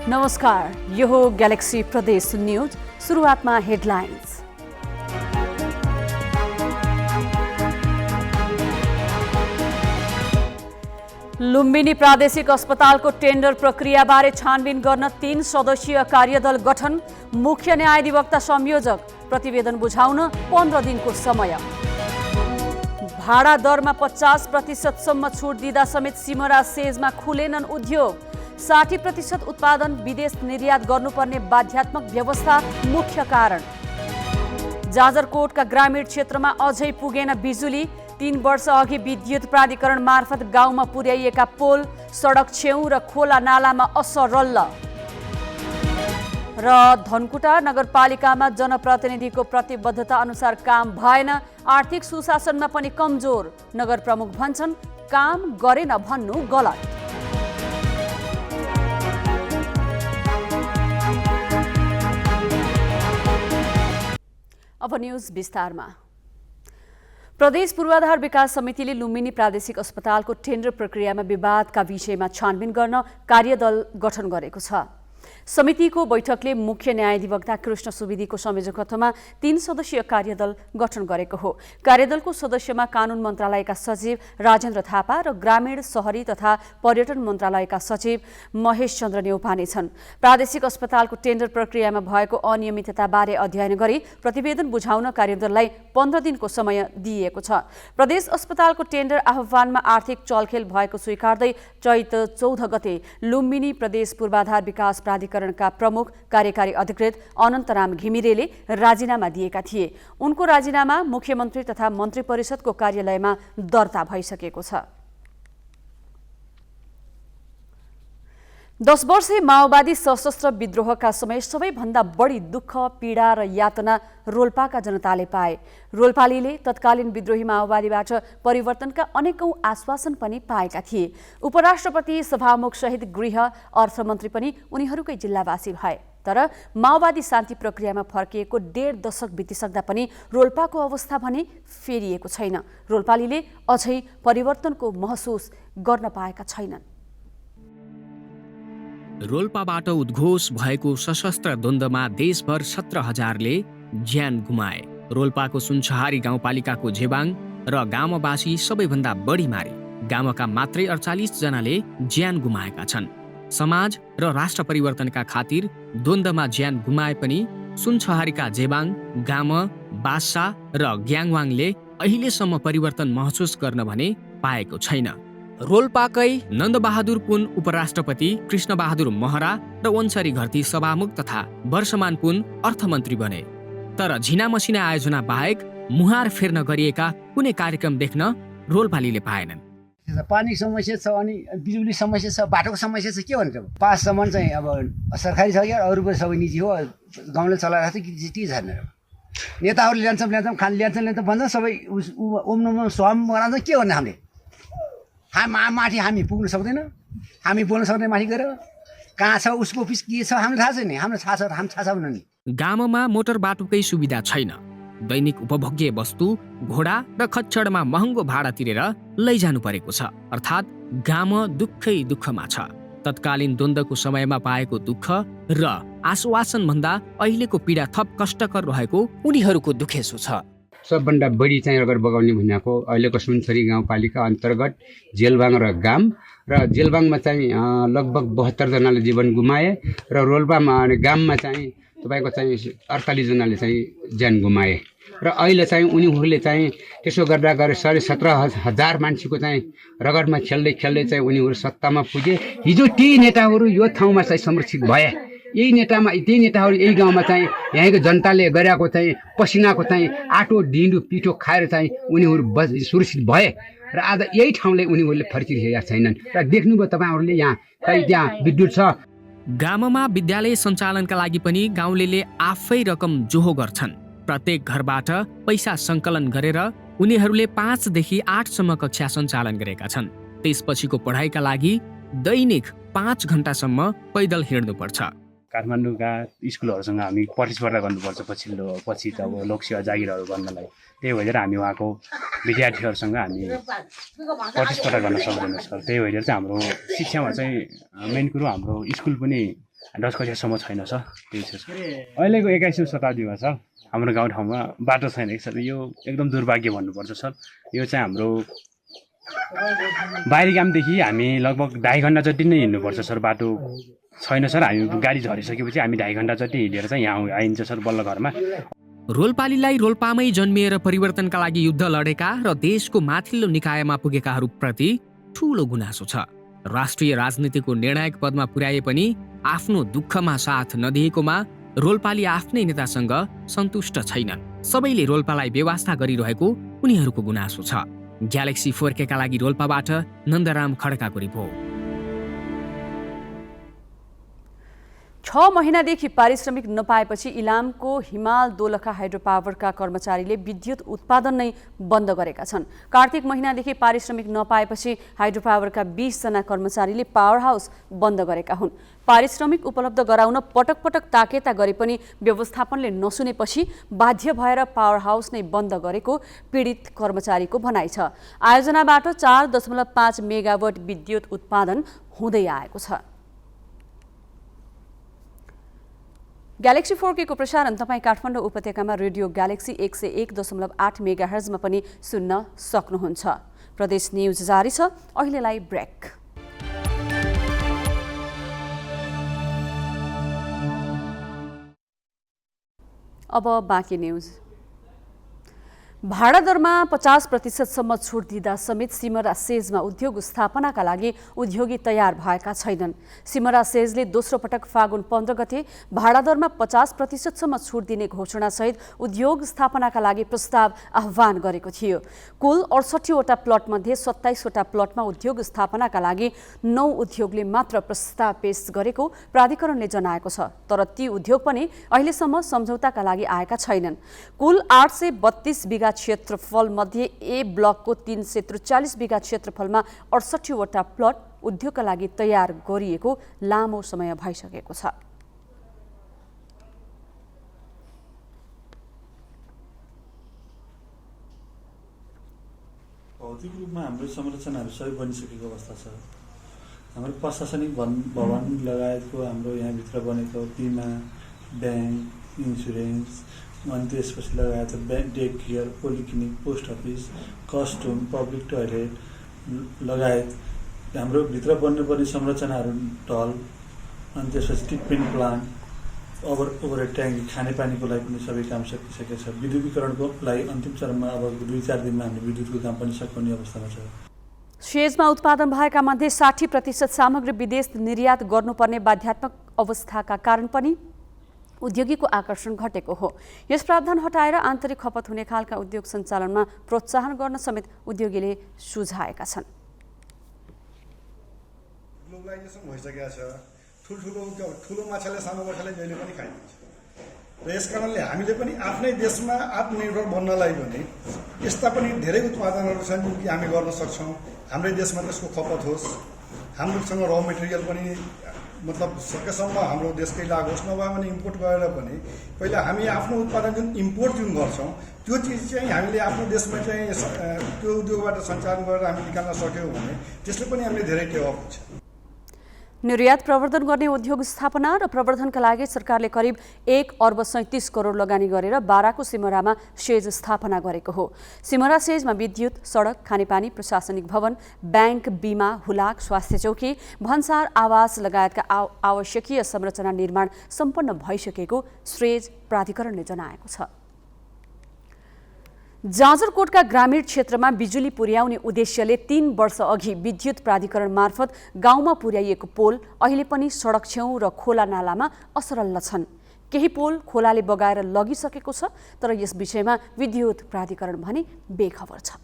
नमस्कार, यो हो ग्यालेक्सी प्रदेश न्यूज। सुरुवातमा हेडलाइन्स। लुम्बिनी प्रादेशिक अस्पतालको टेन्डर प्रक्रियाबारे छानबिन गर्न 3 सदस्यीय कार्यदल गठन। मुख्य न्यायाधिवक्ता संयोजक, प्रतिवेदन बुझाउन 15 दिनको समय। भाडा दरमा 50% सम्म छुट दिँदा समेत सिमरा सेजमा खुलेनन् उद्योग। 60% उत्पादन विदेश निर्यात गर्नुपर्ने बाध्यात्मक व्यवस्था मुख्य कारण। जाजरकोटका ग्रामीण क्षेत्रमा अझै पुगेन बिजुली। 3 वर्ष अघि विद्युत प्राधिकरण मार्फत गाउँमा पुर्याइएका पोल, सडक छेउ र खोला नालामा असरल्ल। र धनकुटा नगरपालिकामा जनप्रतिनिधिको प्रतिबद्धता अनुसार काम भएन। आर्थिक सुशासनमा पनि कमजोर। नगर प्रमुख भन्छन् काम गरेन भन्नु गलत। अब न्यूज विस्तारमा। प्रदेश पूर्वाधार विकास समितिले लुम्बिनी प्रादेशिक अस्पतालको टेन्डर प्रक्रियामा विवादका विषयमा छानबिन गर्न कार्यदल गठन गरेको छ। समितिको बैठकले मुख्य न्यायाधिवक्ता कृष्ण सुवेदीको संयोजकत्वमा 3 सदस्यीय कार्यदल गठन गरेको हो। कार्यदलको सदस्यमा कानुन मन्त्रालयका सचिव राजेन्द्र थापा र ग्रामीण, शहरी तथा पर्यटन मन्त्रालयका सचिव महेश चन्द्र न्यौपाने छन्। प्रादेशिक अस्पतालको टेन्डर प्रक्रियामा भएको अनियमितताबारे अध्ययन गरी प्रतिवेदन बुझाउन कार्यदललाई 15 दिनको समय दिइएको छ। प्रदेश अस्पतालको टेन्डर आह्वानमा आर्थिक चलखेल भएको स्वीकार्दै चैत 14 गते लुम्बिनी प्रदेश पूर्वाधार विकास प्राधिकरणका प्रमुख कार्यकारी अधिकृत अनन्तराम घिमिरेले राजीनामा दिएका थिए। उनको राजीनामा मुख्यमन्त्री तथा मन्त्री परिषदको कार्यालयमा दर्ता भइसकेको छ। 10 वर्षे माओवादी सशस्त्र विद्रोहका समय सबैभन्दा बढी दुःख, पीडा र यातना रोल्पाका जनताले पाए। रोल्पालीले तत्कालीन विद्रोही माओवादीबाट परिवर्तनका अनेकौं आश्वासन पनि पाएका थिए। उपराष्ट्रपति, सभामुख सहित गृह, अर्थमन्त्री पनि उनीहरूकै जिल्लावासी भए। तर माओवादी शान्ति प्रक्रियामा फर्किएको 1.5 दशक बितिसक्दा पनि रोल्पाको अवस्था भने फेरिएको छैन। रोल्पालीले अझै परिवर्तनको महसुस गर्न पाएका छैनन्। रोल्पाबाट उद्घोष भएको सशस्त्र द्वन्द्वमा देशभर 17,000ले ज्यान गुमाए। रोल्पाको सुनछहारी गाउँपालिकाको झेबाङ र गाउँवासी सबैभन्दा बढी मारे। गाउँका मात्रै 48 जनाले ज्यान गुमाएका छन्। समाज र राष्ट्र परिवर्तनका खातिर द्वन्द्वमा ज्यान गुमाए पनि सुनछहारीका झेबाङ, गाम, बासा र ग्याङवाङले अहिलेसम्म परिवर्तन महसुस गर्न भने पाएको छैन। रोल्पाकै नन्दबहादुर पुन उपराष्ट्रपति, कृष्णबहादुर महरा र वंशरी घरती सभामुख तथा वर्षमान पुन अर्थमन्त्री बने। तर झिना मसिना आयोजना बाहेक मुहार फेर्न गरिएका कुनै कार्यक्रम देख्न रोल्पालीले पाएनन्। पानी समस्या छ, अनि बिजुली समस्या छ, बाटोको समस्या छ। के भन्छ पाससम्म चाहिँ अब सरकारी छ या अरू पनि सबै निजी हो, गाउँले चलाइरहेको छ कि छैन। नेताहरूले ल्यान्छन् ल्यान्छन् भन्छ, सबै उम्नुमा स्वाम बनाउँछ। के भन्ने हामीले माथि हामी पुग्न सक्दैन, हामी बोल्न सक्दैन। माथि गएर कहाँ छ उसको अफिस के छ हामीलाई थाहा छैन। हाम्रो थाहा छ, हामी थाहा छ भने नि। गाउँमा मोटर बाटोकै सुविधा छैन। दैनिक उपभोग्य वस्तु घोडा र खच्चडमा महँगो भाडा तिरेर लैजानु परेको छ। अर्थात् गाउँ दुःखै दुःखमा छ। तत्कालीन द्वन्द्वको समयमा पाएको दुःख र आश्वासन भन्दा अहिलेको पीडा थप कष्टकर रहेको उनीहरूको दुखेसो छ। सबभन्दा बढी चाहिँ रगत बगाउने भनेको अहिलेको सुनछरी गाउँपालिका अन्तर्गत जेलबाङ र गाम। र जेलबाङमा चाहिँ लगभग 72 जनाले जीवन गुमाए र रोल्पामा गाममा चाहिँ तपाईँको चाहिँ 48 जनाले चाहिँ ज्यान गुमाए। र अहिले चाहिँ उनीहरूले चाहिँ त्यसो गर्दा गरे 17,500 मान्छेको चाहिँ रगतमा खेल्दै चाहिँ उनीहरू सत्तामा पुगे। हिजो ती नेताहरू यो ठाउँमा चाहिँ संरक्षित भए। यही नेताहरू यही गाउँमा चाहिँ यहाँको जनताले गरेको चाहिँ पसिनाको चाहिँ आटो ढिँडो पिठो खाएर चाहिँ उनीहरू सुरक्षित भए। र आज यही ठाउँले उनीहरूले फर्किरहेका छैनन्। र देख्नुभयो तपाईँहरूले यहाँ खै त्यहाँ विद्युत छ। गाउँमा विद्यालय सञ्चालनका लागि पनि गाउँलेले आफै रकम जोहो गर्छन्। प्रत्येक घरबाट पैसा सङ्कलन गरेर उनीहरूले 5 देखि 8 सम्म कक्षा सञ्चालन गरेका छन्। त्यसपछिको पढाइका लागि दैनिक 5 घण्टासम्म पैदल हिँड्नुपर्छ। काठमाडौँका स्कुलहरूसँग हामी प्रतिस्पर्धा गर्नुपर्छ पछि त अब लोकसेवा जागिरहरू गर्नलाई। त्यही भएर हामी उहाँको विद्यार्थीहरूसँग हामी प्रतिस्पर्धा गर्न सक्दैनौँ सर। त्यही भएर चाहिँ हाम्रो शिक्षामा चाहिँ मेन कुरो हाम्रो स्कुल पनि डस्कचियासम्म छैन सर, त्यो छ सर। अहिलेको 21औं शताब्दीमा सर हाम्रो गाउँठाउँमा बाटो छैन कि सर, यो एकदम दुर्भाग्य भन्नुपर्छ सर। यो चाहिँ हाम्रो बाहिरी कामदेखि हामी लगभग 2.5 घन्टा जति नै हिँड्नुपर्छ सर, बाटो छैन सर। हामी गाडी झरिसकेपछि हामी 2.5 घन्टा जति हिँडेर चाहिँ यहाँ आइन्छ सर बल्ल घरमा। रोल्पालीलाई रोल्पामै जन्मिएर परिवर्तनका लागि युद्ध लडेका र देशको माथिल्लो निकायमा पुगेकाहरूप्रति ठूलो गुनासो छ। राष्ट्रिय राजनीतिको निर्णायक पदमा पुर्याए पनि आफ्नो दुःखमा साथ नदिएकोमा रोल्पाली आफ्नै नेतासँग सन्तुष्ट छैनन्। सबैले रोल्पालाई बेवास्ता गरिरहेको उनीहरूको गुनासो छ। ग्यालेक्सी 4K का लागि रोल्पाबाट नन्दराम खड्काको रिपोर्ट। 6 महिनादेखि पारिश्रमिक नपाएपछि इलामको हिमाल दोलखा हाइड्रो पावरका कर्मचारीले विद्युत उत्पादन नै बन्द गरेका छन्। कार्तिक महिनादेखि पारिश्रमिक नपाएपछि हाइड्रो पावरका 20 जना कर्मचारीले पावर हाउस बन्द गरेका हुन्। पारिश्रमिक उपलब्ध गराउन पटक पटक ताकेता गरे पनि व्यवस्थापनले नसुनेपछि बाध्य भएर पावर हाउस नै बन्द गरेको पीडित कर्मचारीको भनाइ छ। आयोजनाबाट 4.5 मेगावाट विद्युत उत्पादन हुँदै आएको छ। ग्यालेक्सी 4K को प्रसारण तपाईँ काठमाडौँ उपत्यकामा रेडियो ग्यालेक्सी 101.8 मेगाहर्जमा पनि सुन्न सक्नुहुन्छ। प्रदेश न्यूज जारी छ, अहिलेलाई ब्रेक। अब बाँकी न्यूज। भाडा दरमा 50% छुट दिँदा समेत सिमरा सेजमा उद्योग स्थापनाका लागि उद्योगी तयार भएका छैनन्। सिमरा सेजले दोस्रो पटक फागुन 15 गते भाडा दरमा 50% छुट दिने घोषणासहित उद्योग स्थापनाका लागि प्रस्ताव आह्वान गरेको थियो। कुल 68 वटा प्लटमध्ये 27 वटा प्लटमा उद्योग स्थापनाका लागि 9 उद्योगले मात्र प्रस्ताव पेश गरेको प्राधिकरणले जनाएको छ। तर ती उद्योग पनि अहिलेसम्म सम्झौताका लागि आएका छैनन्। कुल 832 बिघा क्षेत्रफल मध्ये ए ब्लकको 343 बिघा क्षेत्रफलमा 68 वटा प्लट उद्योगका लागि तयार गरिएको लामो समय भइसकेको छ। भौतिक रूपमा हाम्रो संरचनाहरू सबै बनिसकेको अवस्था छ। हाम्रो प्रशासनिक भवन लगायतको हाम्रो यहाँभित्र बनेको बिमा, ब्याङ्क, इन्सुरेन्स, अनि त्यसपछि लगायत day care, polyclinic, post office, custom, public toilet लगायत हाम्रो भित्र बन्नुपर्ने संरचनाहरू ढल, अनि त्यसपछि ट्रिटमेन्ट प्लान्ट, ओभरहेड ट्याङ्की, खानेपानीको लागि पनि सबै काम सकिसकेको छ। विद्युतीकरणको लागि अन्तिम चरणमा अब 2-4 दिनमा हामीले विद्युतको काम पनि सकिने अवस्थामा छ। सेजमा उत्पादन भएका मध्ये 60% सामग्री विदेश निर्यात गर्नुपर्ने बाध्यात्मक अवस्थाका कारण पनि उद्योगीको आकर्षण घटेको हो। यस प्रावधान हटाएर आन्तरिक खपत हुने खालका उद्योग सञ्चालनमा प्रोत्साहन गर्न समेत उद्योगीले सुझाएका छन्। ग्लोबलाइजेसन भइसकेको छ। ठुलो माछाले सानो माछालाई जहिले पनि खाइदिन्छ र यस कारणले हामीले पनि आफ्नै देशमा आत्मनिर्भर बन्नलाई भने यस्ता पनि धेरै उत्पादनहरू छन् जुन कि हामी गर्न सक्छौँ। हाम्रै देशमा त्यसको खपत होस्, हाम्रोसँग र मेटेरियल पनि मतलब सकेसम्म हाम्रो देशकै लागोस्, नभए भने इम्पोर्ट गरेर पनि पहिला हामी आफ्नो उत्पादन जुन इम्पोर्ट जुन गर्छौँ त्यो चिज चाहिँ हामीले आफ्नो देशमा चाहिँ त्यो उद्योगबाट सञ्चालन गरेर हामी निकाल्न सक्यौँ भने त्यसले पनि हामीले धेरै टेवा हुन्छ। निर्यात प्रवर्धन गर्ने उद्योग स्थापना र प्रवर्धनका लागि सरकारले करिब 1 अर्ब 37 करोड लगानी गरेर बाराको सिमरामा सेज स्थापना गरेको हो। सिमरा सेजमा विद्युत, सडक, खानेपानी, प्रशासनिक भवन, ब्याङ्क, बिमा, हुलाक, स्वास्थ्य चौकी, भन्सार, आवास लगायतका आवश्यकीय संरचना निर्माण सम्पन्न भइसकेको सेज प्राधिकरणले जनाएको छ। जाजरकोटका ग्रामीण क्षेत्रमा बिजुली पुर्याउने उद्देश्यले 3 वर्ष अघि विद्युत प्राधिकरण मार्फत गाउँमा पुर्याइएको पोल अहिले पनि सडक छेउ र खोला नालामा असरल्ल छन्। केही पोल खोलाले बगाएर लगिसकेको छ, तर यस विषयमा विद्युत प्राधिकरण भने बेखबर छ।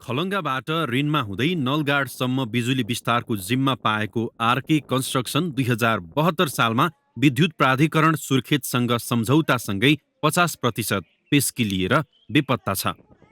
खलङ्गाबाट ऋणमा हुँदै नलगाडसम्म बिजुली विस्तारको जिम्मा पाएको आरके कन्स्ट्रक्सन 2072 सालमा विद्युत प्राधिकरण सुर्खेतसँग सम्झौतासँगै 50% पेस्की लिएर बेपत्ता छ।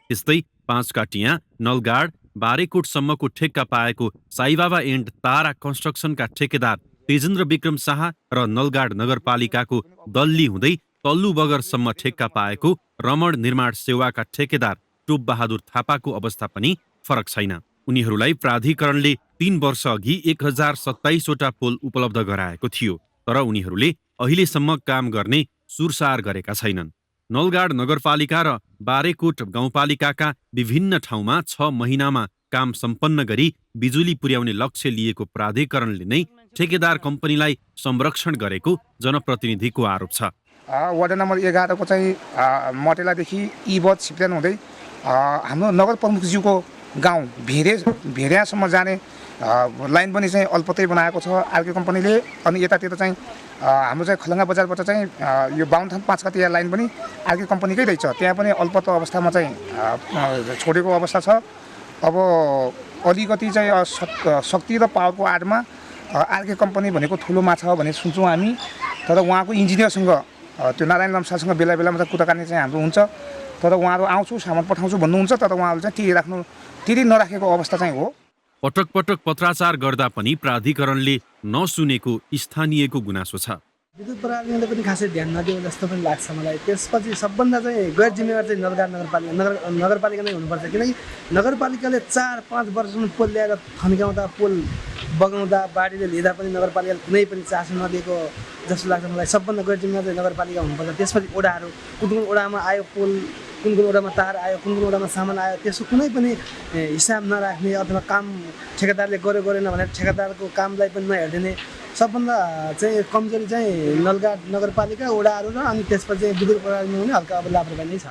त्यस्तै 5 काटिया, नलगाड, बारेकोटसम्मको ठेक्का पाएको साईबाबा एन्ड तारा कन्स्ट्रक्सनका ठेकेदार तेजेन्द्र विक्रम शाह र नलगाड नगरपालिकाको दल्ली हुँदै तल्लु बगरसम्म ठेक्का पाएको रमण निर्माण सेवाका ठेकेदार टोप बहादुर थापाको अवस्था पनि फरक छैन। उनीहरूलाई प्राधिकरणले 3 वर्ष अघि 1027वटा पोल उपलब्ध गराएको थियो, तर उनीहरूले अहिलेसम्म काम गर्ने सुरसार गरेका छैनन्। नलगाड नगरपालिका र बारेकोट गाउँपालिकाका विभिन्न ठाउँमा 6 महिनामा काम सम्पन्न गरी बिजुली पुर्याउने लक्ष्य लिएको प्राधिकरणले नै ठेकेदार कम्पनीलाई संरक्षण गरेको जनप्रतिनिधिको आरोप छ। वार्ड नम्बर 11 को चाहिँ मटेलादेखि इबत सिप्लेन हुँदै हाम्रो नगर प्रमुखज्यूको गाउँ भेरियासम्म जाने लाइन पनि चाहिँ अल्पत्रै बनाएको छ आरके कम्पनीले। अनि यतातिर चाहिँ हाम्रो चाहिँ खलङ्गा बजारबाट चाहिँ यो 52 5 गतिया लाइन पनि आरके कम्पनीकै रहेछ, त्यहाँ पनि अल्पत्त अवस्थामा चाहिँ छोडेको अवस्था छ। अब अलिकति चाहिँ शक्ति र पावरको आडमा आरके कम्पनी भनेको ठुलो माछा हो भन्ने सुन्छौँ हामी, तर उहाँको इन्जिनियरसँग त्यो नारायण लम्सालसँग बेला बेलामा चाहिँ कुराकानी चाहिँ हाम्रो हुन्छ, तर उहाँहरू आउँछु सामान पठाउँछु भन्नुहुन्छ, तर उहाँहरू चाहिँ तिरी नराखेको अवस्था चाहिँ हो। पटक पटक पत्राचार गर्दा पनि प्राधिकरणले नसुनेको स्थानीयको गुनासो छ। विद्युत प्रणालीले पनि खासै ध्यान नदिएको जस्तो पनि लाग्छ मलाई। त्यसपछि सबभन्दा चाहिँ गैर जिम्मेवार चाहिँ नलगाड नगरपालिका नै हुनुपर्छ, किनकि नगरपालिकाले 4-5 वर्षसम्म पोल ल्याएर थन्काउँदा, पोल बगाउँदा, बाढीले लिँदा पनि नगरपालिकाले कुनै पनि चासो नदिएको जस्तो लाग्छ मलाई। सबभन्दा गैर जिम्मेवार चाहिँ नगरपालिका हुनुपर्छ। त्यसपछि ओडाहरू कुन कुन ओडामा आयो पोल, कुन कुन ओडामा तार आयो, कुन कुन ओडामा सामान आयो, त्यसको कुनै पनि हिसाब नराख्ने अथवा काम ठेकेदारले गरेन भने ठेकेदारको कामलाई पनि नहेरिदिने सबभन्दा चाहिँ कमजोरी चाहिँ नलगाड नगरपालिका ओडाहरू र अनि त्यसपछि चाहिँ विद्युत प्रणालीमा पनि हल्का अब लापरवाही नै छ।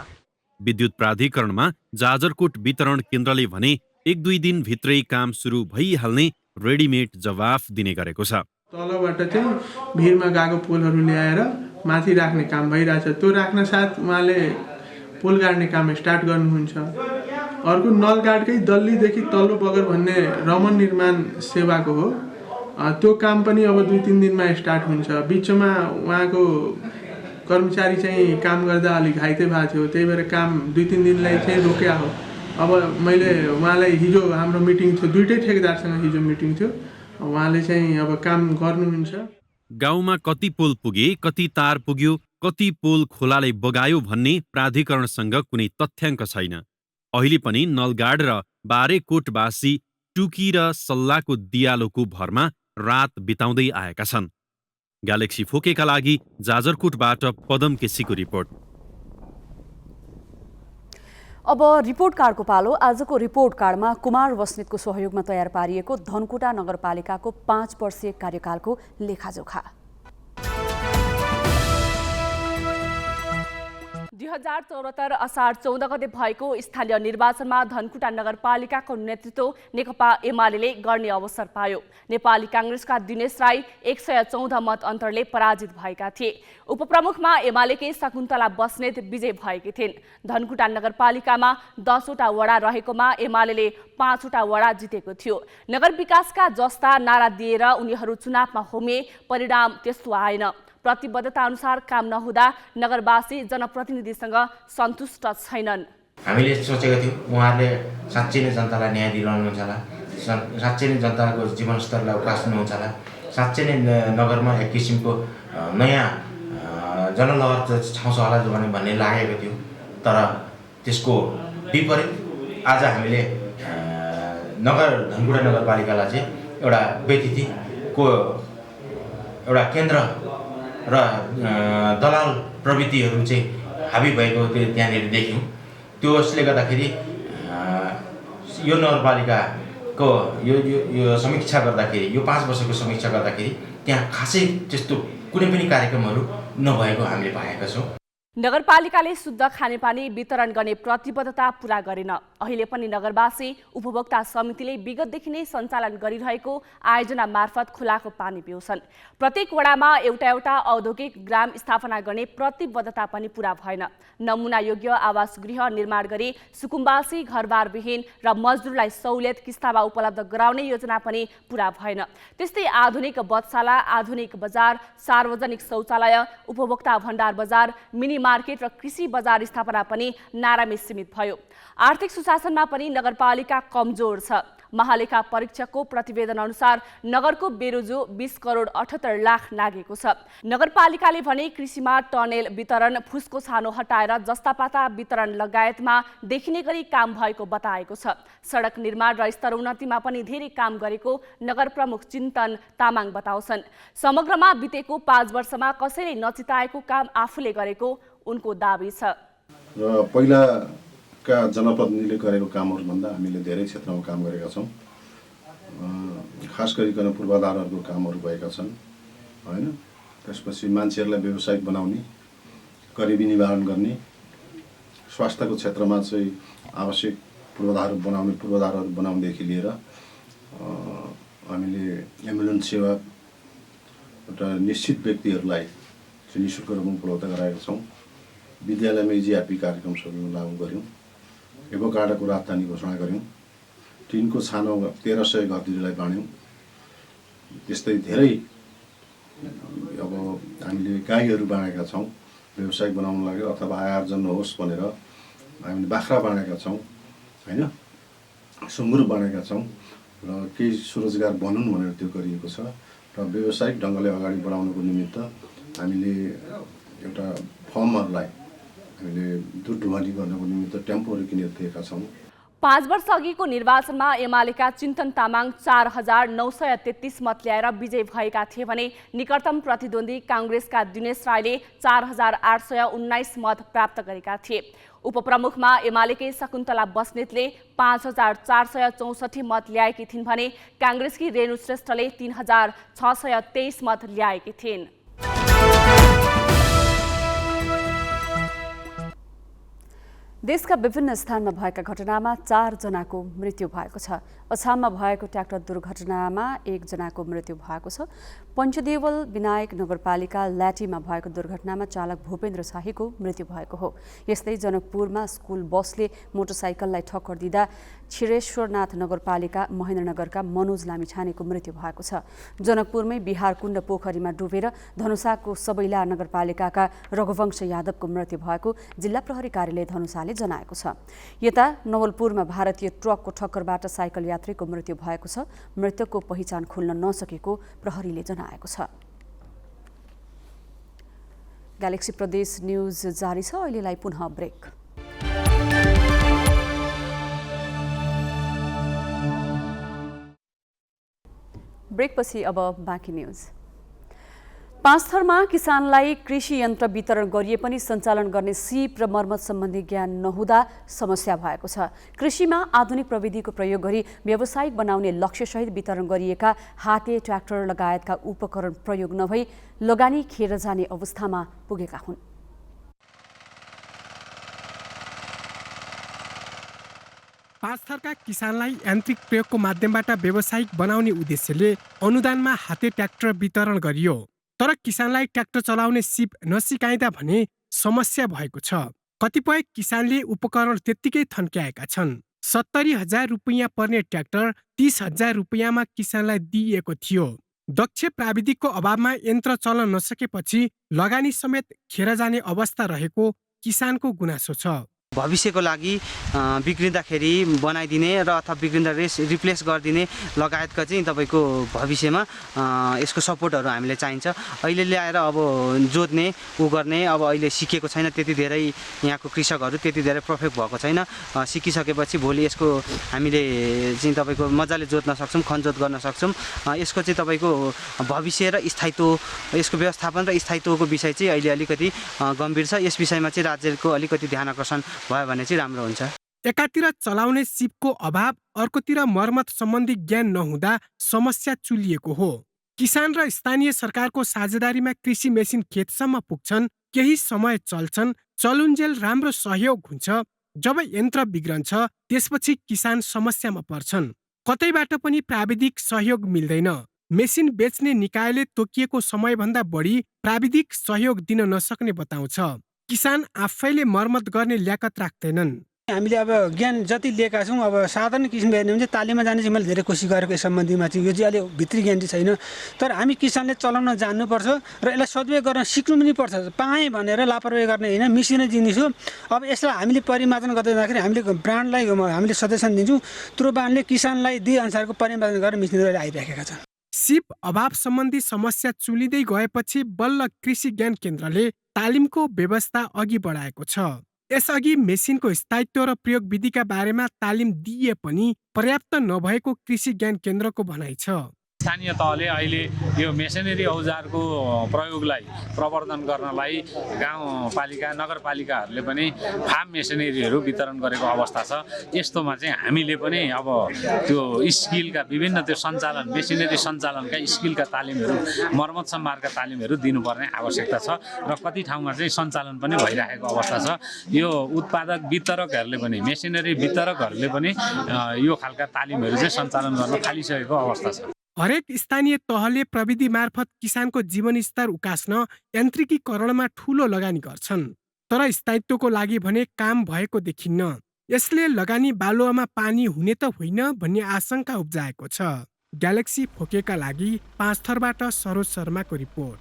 विद्युत प्राधिकरणमा जाजरकोट वितरण केन्द्रले भने 1-2 दिनभित्रै काम सुरु भइहाल्ने रेडिमेड जवाफ दिने गरेको छ। तलबाट चाहिँ भिरमा गएको पोलहरू ल्याएर माथि राख्ने काम भइरहेछ। त्यो राख्न साथ उहाँले पोल गाड्ने काम स्टार्ट गर्नुहुन्छ। अर्को नलगाडकै दल्लीदेखि तल्लो बगर भन्ने रमन निर्माण सेवाको हो, त्यो काम पनि अब 2-3 दिनमा स्टार्ट हुन्छ। बिचमा उहाँको कर्मचारी चाहिँ काम गर्दा अलिक घाइते भएको थियो, त्यही भएर काम 2-3 दिनलाई चाहिँ रोक्या हो। अब मैले उहाँलाई हिजो हाम्रो मिटिङ थियो, दुईटै ठेकेदारसँग हिजो मिटिङ थियो, उहाँले चाहिँ अब काम गर्नुहुन्छ। गाउँमा कति पोल पुगे, कति तार पुग्यो, कति पोल खोलाले बगायो भन्ने प्राधिकरणसँग कुनै तथ्याङ्क छैन। अहिले पनि नलगाड र बारेकोटवासी टुकी र सल्लाहको दियालोको भरमा रात बिताउँदै आएका छन्। ग्यालेक्सी फोकेका लागि जाजरकोटबाट पदम केसीको रिपोर्ट। अब रिपोर्ट कार्डको पालो। आजको रिपोर्ट कार्डमा कुमार बस्नेतको सहयोगमा तयार पारिएको धनकुटा नगरपालिकाको 5 वर्षीय कार्यकालको लेखाजोखा। 2074 असार 14 गते भएको स्थानीय निर्वाचनमा धनकुटा नगरपालिकाको नेतृत्व नेकपा एमाले गर्ने अवसर पायो। नेपाली कांग्रेसका दिनेश राई 114 मत अन्तरले पराजित भएका थिए। उपप्रमुखमा एमालेकै शकुन्तला बस्नेत विजय भएकी थिइन्। धनकुटा नगरपालिकामा 10 वटा वडा रहेकोमा एमाले 5 वटा वडा जितेको थियो। नगर विकासका जस्ता नारा दिएर उनीहरू चुनावमा होमिए, परिणाम त्यस्तो आएन। प्रतिबद्धता अनुसार काम नहुँदा नगरवासी जनप्रतिनिधिसँग सन्तुष्ट छैनन्। हामीले सोचेका थियौँ उहाँहरूले साँच्चै नै जनतालाई न्याय दिलाउनुहुन्छ होला, साँच्चै नै जनताको जीवनस्तरलाई उकास्नुहुन्छ होला, साँच्चै नै नगरमा एक किसिमको नयाँ जनलहर छाउँछ होला भन्ने लागेको थियो। तर त्यसको विपरीत आज हामीले धनकुटा नगरपालिकालाई चाहिँ एउटा व्यतिथिको एउटा केन्द्र र दलाल प्रवृत्तिहरू चाहिँ हाबी भएको त्यहाँनिर देख्यौँ। त्यसले गर्दाखेरि यो नगरपालिकाको यो समीक्षा गर्दाखेरि, यो 5 वर्षको समीक्षा गर्दाखेरि त्यहाँ खासै त्यस्तो कुनै पनि कार्यक्रमहरू नभएको हामीले पाएका छौँ। नगरपालिकाले शुद्ध खानेपानी वितरण गर्ने प्रतिबद्धता पूरा गरेन। अहिले पनि नगरवासी उपभोक्ता समितिले विगतदेखि नै सञ्चालन गरिरहेको आयोजना मार्फत खुलाको पानी पिउँछन्। प्रत्येक वडामा एउटा औद्योगिक ग्राम स्थापना गर्ने प्रतिबद्धता पनि पूरा भएन। नमुना योग्य आवास गृह निर्माण गरी सुकुम्बासी घरबारविहीन र मजदुरलाई सहुलियत किस्तामा उपलब्ध गराउने योजना पनि पूरा भएन। त्यस्तै आधुनिक बधशाला, आधुनिक बजार, सार्वजनिक शौचालय, उपभोक्ता भण्डार बजार, मिनी मार्केट र कृषि बजार स्थापना पनि नारामी सीमित भयो। आर्थिक सुशासनमा पनि नगरपालिका कमजोर छ। महालेखा परीक्षकको प्रतिवेदन अनुसार नगरको बेरोजो 20 करोड 78 लाख नागेको छ। नगरपालिकाले भने कृषिमा टनेल वितरण, फुसको छानो हटाएर जस्तापाता वितरण लगायतमा देखिने गरी काम भएको बताएको छ। सडक निर्माण र स्तरोन्नतिमा पनि धेरै काम गरेको नगर प्रमुख चिन्तन तामाङ बताउँछन्। समग्रमा बितेको 5 वर्षमा कसैले नचिताएको काम आफूले गरेको उनको दाबी छ। र पहिलाका जनप्रतिनिधिले गरेको कामहरूभन्दा हामीले धेरै क्षेत्रमा काम गरेका छौँ। खास गरिकन पूर्वाधारहरूको कामहरू भएका छन् हैन। त्यसपछि मान्छेहरूलाई व्यावसायिक बनाउने, गरिबी निवारण गर्ने, स्वास्थ्यको क्षेत्रमा चाहिँ आवश्यक पूर्वाधारहरू बनाउनेदेखि लिएर हामीले एम्बुलेन्स सेवा एउटा निश्चित व्यक्तिहरूलाई चाहिँ निःशुल्क रूपमा उपलब्ध गराएका छौँ। विद्यालयमा इजिआरपी कार्यक्रम लागू गऱ्यौँ। एभोकाडोको राजधानी घोषणा गऱ्यौँ। टिनको छानो 1300 घरधुरीलाई बाँड्यौँ। त्यस्तै धेरै अब हामीले गाईहरू बाँडेका छौँ व्यवसायिक बनाउन लाग्यो अथवा आय आर्जन होस् भनेर हामीले बाख्रा बाँडेका छौँ हैन। सुँगुर बाँडेका छौँ र केही स्वरोजगार बनुन् भनेर त्यो गरिएको छ। र व्यावसायिक ढङ्गले अगाडि बढाउनको निमित्त हामीले एउटा फर्महरूलाई हामीले दुध ढुवानी गर्नको निमित्त टेम्पोहरू किनेर दिएका छौँ। 5 वर्ष अघिको निर्वाचनमा एमालेका चिन्तन तामाङ 4933 मत ल्याएर विजय भएका थिए भने निकटतम प्रतिद्वन्दी काङ्ग्रेसका दिनेश राईले 4819 मत प्राप्त गरेका थिए। उपप्रमुखमा एमालेकै शकुन्तला बस्नेतले 5464 मत ल्याएकी थिइन् भने काङ्ग्रेसकी रेणु श्रेष्ठले 3623 मत ल्याएकी थिइन्। देशका विभिन्न स्थानमा भएका घटनामा 4 जनाको मृत्यु भएको छ। अछाममा भएको ट्र्याक्टर दुर्घटनामा 1 जनाको मृत्यु भएको छ। पञ्चदेवल विनायक नगरपालिका ल्याटीमा भएको दुर्घटनामा चालक भूपेन्द्र शाहीको मृत्यु भएको हो। यस्तै जनकपुरमा स्कुल बसले मोटरसाइकललाई ठक्कर दिँदा छिरेश्वरनाथ नगरपालिका महेन्द्रनगरका मनोज लामिछानेको मृत्यु भएको छ। जनकपुरमै बिहारकुण्ड पोखरीमा डुबेर धनुषाको सबैला नगरपालिकाका रघुवंश यादवको मृत्यु भएको जिल्ला प्रहरी कार्यालय धनुषाले जनाएको छ। यता नवलपुरमा भारतीय ट्रकको ठक्करबाट साइकल यात्रीको मृत्यु भएको छ। मृतकको पहिचान खुल्न नसकेको प्रहरीले जनाएको छ। ग्यालेक्सी प्रदेश न्यूज जारी छ। अहिलेलाई पुनः ब्रेक। ब्रेकपछि अब बाँकी न्यूज। पाँचथरमा किसानलाई कृषि यन्त्र वितरण गरिए पनि सञ्चालन गर्ने सिप र मर्मत सम्बन्धी ज्ञान नहुँदा समस्या भएको छ। कृषिमा आधुनिक प्रविधिको प्रयोग गरी व्यावसायिक बनाउने लक्ष्यसहित वितरण गरिएका हाते, ट्र्याक्टर लगायतका उपकरण प्रयोग नभई लगानी खेर जाने अवस्थामा पुगेका हुन्। पाँचथरका किसानलाई यान्त्रिक प्रयोगको माध्यमबाट व्यावसायिक बनाउने उद्देश्यले अनुदानमा हाते ट्र्याक्टर वितरण गरियो। तर किसानलाई ट्र्याक्टर चलाउने सिप नसिकाइँदा भने समस्या भएको छ। कतिपय किसानले उपकरण त्यत्तिकै थन्क्याएका छन्। 70,000 रुपैयाँ पर्ने ट्र्याक्टर 30,000 रुपैयाँमा किसानलाई दिइएको थियो। दक्ष प्राविधिकको अभावमा यन्त्र चल्न नसकेपछि लगानी समेत खेर जाने अवस्था रहेको किसानको गुनासो छ। भविष्यको लागि बिग्रिँदाखेरि बनाइदिने र अथवा बिग्रिँदा रिप्लेस गरिदिने लगायतका चाहिँ तपाईँको भविष्यमा यसको सपोर्टहरू हामीले चाहिन्छ। अहिले ल्याएर अब जोत्ने गर्ने अब अहिले सिकेको छैन त्यति धेरै, यहाँको कृषकहरू त्यति धेरै पर्फेक्ट भएको छैन। सिकिसकेपछि भोलि यसको हामीले चाहिँ तपाईँको मजाले जोत्न सक्छौँ, खनजोत गर्न सक्छौँ। यसको चाहिँ तपाईँको भविष्य र स्थायित्व, यसको व्यवस्थापन र स्थायित्वको विषय चाहिँ अहिले अलिकति गम्भीर छ। यस विषयमा चाहिँ राज्यको अलिकति ध्यान आकर्षण भयो भने चाहिँ राम्रो हुन्छ। एकातिर चलाउने सिपको अभाव, अर्कोतिर मर्मत सम्बन्धी ज्ञान नहुँदा समस्या चुलिएको हो। किसान र स्थानीय सरकारको साझेदारीमा कृषि मेसिन खेतसम्म पुग्छन्, केही समय चल्छन्, चलुन्जेल राम्रो सहयोग हुन्छ। जब यन्त्र बिग्रन्छ त्यसपछि किसान समस्यामा पर्छन्। कतैबाट पनि प्राविधिक सहयोग मिल्दैन। मेसिन बेच्ने निकायले तोकिएको समयभन्दा बढी प्राविधिक सहयोग दिन नसक्ने बताउँछ। किसान आफैले मर्मत गर्ने ल्याकत राख्दैनन्। हामीले अब ज्ञान जति लिएका छौँ अब साधारण किसिमको हेर्ने भने चाहिँ तालिममा जाने चाहिँ मैले धेरै कोसिस गरेको यस सम्बन्धीमा चाहिँ यो चाहिँ अलि भित्री ज्ञान चाहिँ छैन तर हामी किसानले चलाउन जान्नुपर्छ र यसलाई सदुपयोग गर्न सिक्नु पनि पर्छ पाएँ भनेर लापरवाही गर्ने होइन मिसिनै दिनेछु अब यसलाई हामीले परिमार्जन गर्दै जाँदाखेरि हामीले ब्रान्डलाई हामीले सजेसन दिन्छौँ त्यो ब्रान्डले किसानलाई दुई अनुसारको परिमार्जन गरेर मिसिन गरेर आइरहेका छन् सिप अभाव सम्बन्धी समस्या चुलिँदै गएपछि बल्ल कृषि ज्ञान केन्द्रले तालिमको व्यवस्था अघि बढाएको छ। यसअघि मेसिनको स्थायित्व र प्रयोग विधिका बारेमा तालिम दिए पनि पर्याप्त नभएको कृषि ज्ञान केन्द्रको भनाइ छ। स्थानीय तहले अहिले यो मेसिनरी औजारको प्रयोगलाई प्रवर्धन गर्नलाई गाउँपालिका नगरपालिकाहरूले पनि फार्म मेसिनरीहरू वितरण गरेको अवस्था छ। यस्तोमा चाहिँ हामीले पनि अब त्यो स्किलका विभिन्न त्यो सञ्चालन मेसिनरी सञ्चालनका स्किलका तालिमहरू मर्मत सम्भारका तालिमहरू दिनुपर्ने आवश्यकता छ र कति ठाउँमा चाहिँ सञ्चालन पनि भइरहेको अवस्था छ। यो उत्पादक वितरकहरूले पनि मेसिनरी वितरकहरूले पनि यो खालका तालिमहरू चाहिँ सञ्चालन गर्न थालिसकेको अवस्था छ। हरेक स्थानीय तहले प्रविधि मार्फत किसानको जीवनस्तर उकास्न यान्त्रिकीकरणमा ठूलो लगानी गर्छन् तर स्थायित्वको लागि भने काम भएको देखिन्न। यसले लगानी बालुवामा पानी हुने त होइन भन्ने आशंका उब्जाएको छ। ग्यालेक्सी फोकेका लागि 5 थरबाट सरोज शर्माको रिपोर्ट।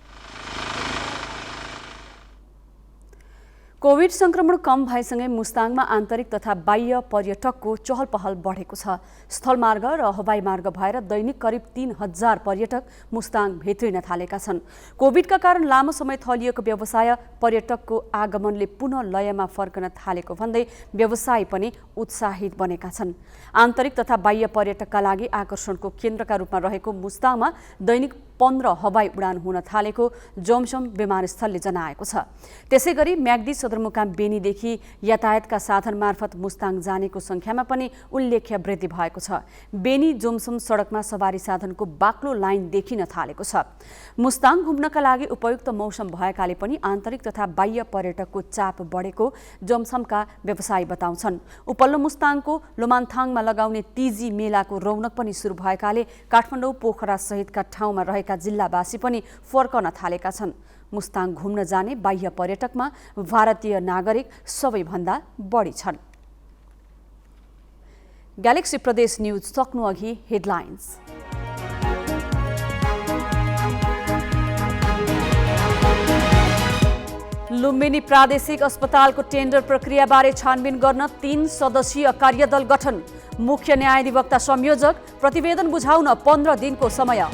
कोभिड संक्रमण कम भएसँगै मुस्ताङमा आन्तरिक तथा बाह्य पर्यटकको चहल पहल बढेको छ। स्थलमार्ग र हवाई मार्ग भएर दैनिक करिब 3000 पर्यटक मुस्ताङ भित्रिन थालेका छन्। कोभिडका कारण लामो समय थलिएको व्यवसाय पर्यटकको आगमनले पुनः लयमा फर्कन थालेको भन्दै व्यवसाय पनि उत्साहित बनेका छन्। आन्तरिक तथा बाह्य पर्यटकका लागि आकर्षणको केन्द्रका रूपमा रहेको मुस्ताङमा दैनिक 15 हवाई उडान हुन थालेको जोमसोम विमानस्थलले जनाएको छ। त्यसैगरी म्याग्दी सदरमुकाम बेनीदेखि यातायातका साधन मार्फत मुस्ताङ जानेको संख्यामा पनि उल्लेख्य वृद्धि भएको छ। बेनी जोमसोम सडकमा सवारी साधनको बाक्लो लाइन देखिन थालेको छ। मुस्ताङ घुम्नका लागि उपयुक्त मौसम भएकाले पनि आन्तरिक तथा बाह्य पर्यटकको चाप बढेको जोमसोमका व्यवसायी बताउँछन्। उपल्लो मुस्ताङको लोमान्थाङमा लगाउने तीजी मेलाको रौनक पनि सुरु भएकाले काठमाडौँ पोखरा सहितका ठाउँमा रहेका जिल्लावासी पनि फर्कन थालेका छन्। मुस्ताङ घुम्न जाने बाह्य पर्यटकमा भारतीय नागरिक सबैभन्दा बढी छन्। ग्यालेक्सी प्रदेश न्यूज सक्नु अघि हेडलाइन्स। लुम्बिनी प्रादेशिक अस्पतालको टेन्डर प्रक्रियाबारे छानबिन गर्न 3 सदस्यीय कार्यदल गठन। मुख्य न्यायाधिवक्ता संयोजक, प्रतिवेदन बुझाउन 15 दिनको समय।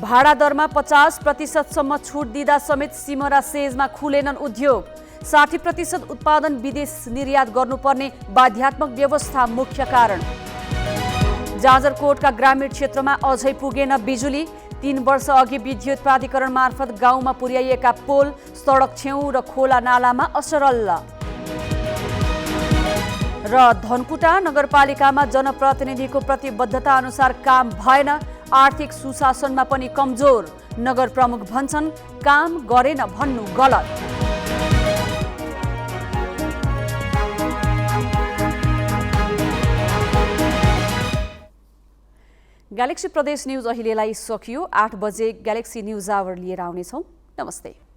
भाडा दरमा 50% सम्म छुट दिँदा समेत सिमरा सेजमा खुलेनन् उद्योग। 60% उत्पादन विदेश निर्यात गर्नुपर्ने बाध्यात्मक व्यवस्था मुख्य कारण। जाजरकोटका ग्रामीण क्षेत्रमा अझै पुगेन बिजुली। 3 वर्ष अघि विद्युत प्राधिकरण मार्फत गाउँमा पुर्याइएका पोल सडक छेउ र खोला नालामा असरल। र धनकुटा नगरपालिकामा जनप्रतिनिधिको प्रतिबद्धता अनुसार काम भएन। आर्थिक सुशासनमा पनि कमजोर। नगर प्रमुख भन्छन् काम गरेन भन्नु गलत। ग्यालेक्सी प्रदेश न्यूज अहिलेलाई सकियो। 8 बजे ग्यालेक्सी न्यूज आवर लिएर आउनेछौँ। नमस्ते।